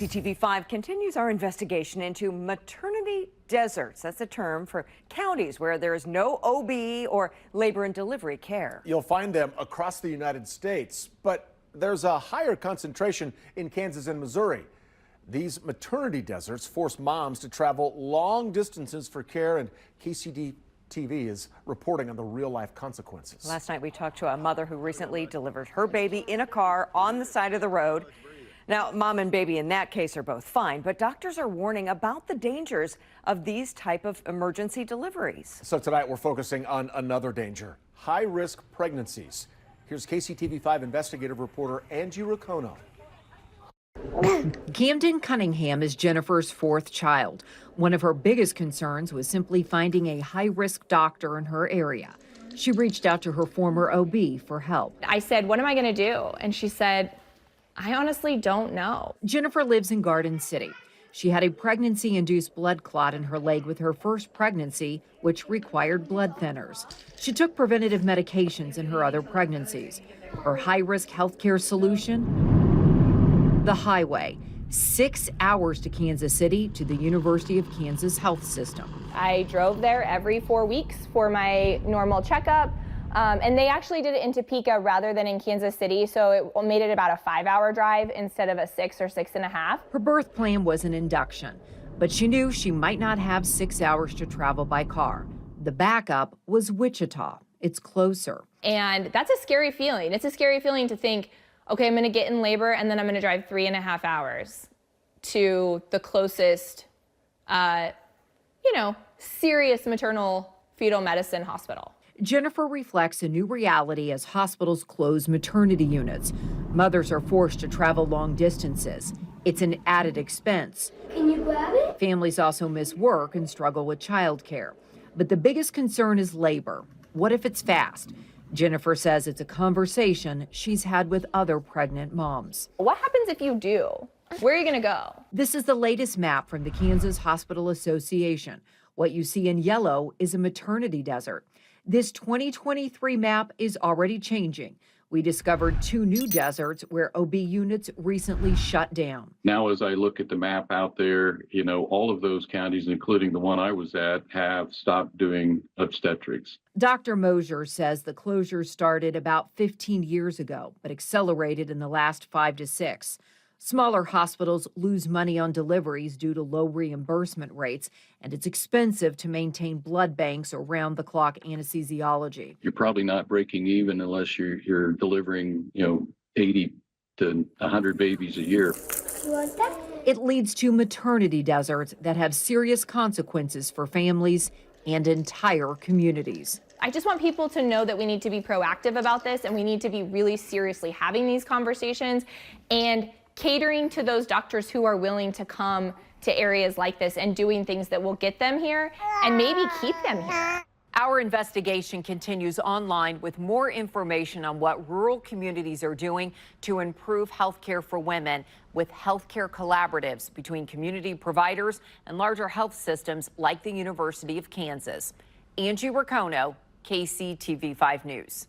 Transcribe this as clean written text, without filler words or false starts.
CTV5 continues our investigation into maternity deserts. That's a term for counties where there is no OB or labor and delivery care. You'll find them across the United States, but there's a higher concentration in Kansas and Missouri. These maternity deserts force moms to travel long distances for care, and KCTV is reporting on the real-life consequences. Last night we talked to a mother who recently delivered her baby in a car on the side of the road. Now, mom and baby in that case are both fine, but doctors are warning about the dangers of these type of emergency deliveries. So tonight we're focusing on another danger, high-risk pregnancies. Here's KCTV5 investigative reporter Angie Racono. Camden Cunningham is Jennifer's fourth child. One of her biggest concerns was simply finding a high-risk doctor in her area. She reached out to her former OB for help. I said, "What am I going to do?" And she said, "I honestly don't know." Jennifer lives in Garden City. She had a pregnancy-induced blood clot in her leg with her first pregnancy, which required blood thinners. She took preventative medications in her other pregnancies. Her high-risk healthcare solution? The highway. 6 hours to Kansas City to the University of Kansas Health System. I drove there every 4 weeks for my normal checkup. And they actually did it in Topeka rather than in Kansas City, so it made it about a 5-hour drive instead of a 6 or 6.5. Her birth plan was an induction, but she knew she might not have 6 hours to travel by car. The backup was Wichita. It's closer. And that's a scary feeling. It's a scary feeling to think, okay, I'm going to get in labor and then I'm going to drive 3.5 hours to the closest, serious maternal fetal medicine hospital. Jennifer reflects a new reality as hospitals close maternity units. Mothers are forced to travel long distances. It's an added expense. Can you grab it? Families also miss work and struggle with childcare. But the biggest concern is labor. What if it's fast? Jennifer says it's a conversation she's had with other pregnant moms. What happens if you do? Where are you going to go? This is the latest map from the Kansas Hospital Association. What you see in yellow is a maternity desert. This 2023 map is already changing. We discovered 2 new deserts where OB units recently shut down. Now, as I look at the map out there, all of those counties, including the one I was at, have stopped doing obstetrics. Dr. Mosier says the closures started about 15 years ago, but accelerated in the last 5 to 6. Smaller hospitals lose money on deliveries due to low reimbursement rates, and it's expensive to maintain blood banks or round-the-clock anesthesiology. You're probably not breaking even unless you're delivering, 80 to 100 babies a year. You want that? It leads to maternity deserts that have serious consequences for families and entire communities. I just want people to know that we need to be proactive about this, and we need to be really seriously having these conversations and catering to those doctors who are willing to come to areas like this and doing things that will get them here and maybe keep them here. Our investigation continues online with more information on what rural communities are doing to improve health care for women with healthcare collaboratives between community providers and larger health systems like the University of Kansas. Angie Racono, KCTV5 News.